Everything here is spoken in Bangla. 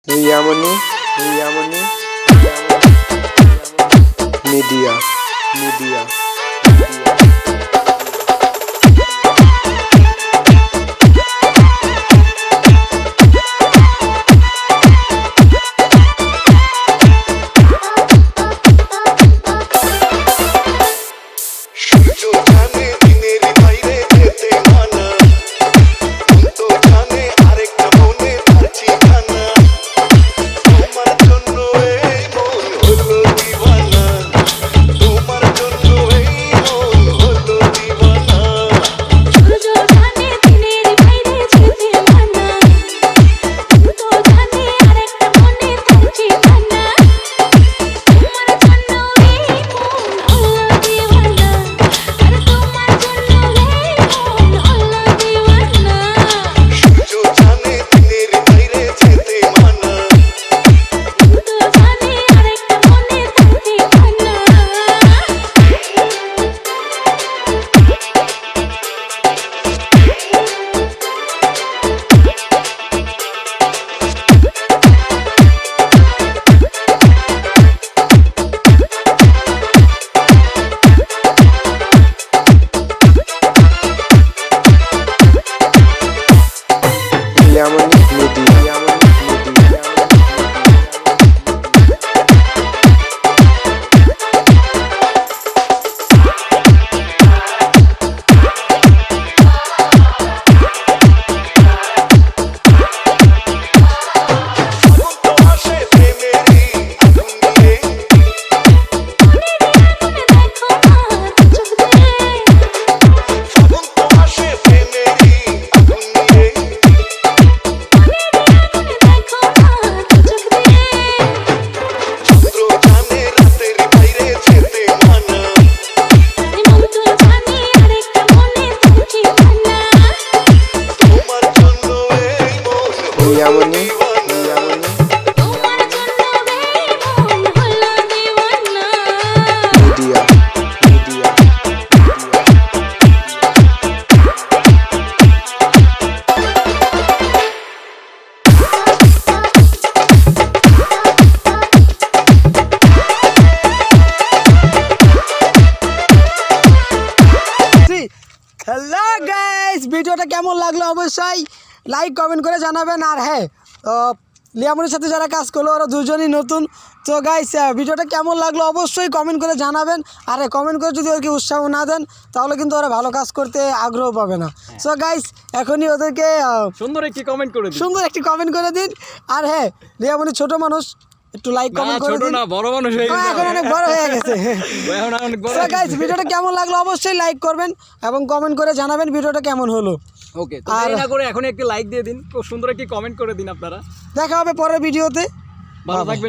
রিয়ামণি মিডিয়া হ্যালো গাইস, ভিডিওটা কেমন লাগলো অবশ্যই লাইক কমেন্ট করে জানাবেন। আর হ্যাঁ, লিয়ামনির সাথে যারা কাজ করলো ওরা দুজনই নতুন। তো গাইস, ভিডিওটা কেমন লাগলো অবশ্যই কমেন্ট করে জানাবেন। আর কমেন্ট করে যদি ওদেরকে উৎসাহ না দেন তাহলে কিন্তু ওরা ভালো কাজ করতে আগ্রহ পাবে না। সো গাইস, এখনই ওদেরকে সুন্দর একটি কমেন্ট করে দিন। আর হ্যাঁ, লিয়ামনি ছোট মানুষ, একটু লাইক কমেন্ট করে দিন। না, বড় মানুষ হয়ে গেছে, এখন অনেক বড় হয়ে গেছে। এখন অনেক বড়। সো গাইস, ভিডিওটা কেমন লাগলো অবশ্যই লাইক করবেন এবং কমেন্ট করে জানাবেন ভিডিওটা কেমন হলো। ওকে, তো দেরি না করে এখন একটি লাইক দিয়ে দিন, খুব সুন্দর একটি কমেন্ট করে দিন আপনারা। দেখা হবে পরের ভিডিওতে, ভালো থাকবেন।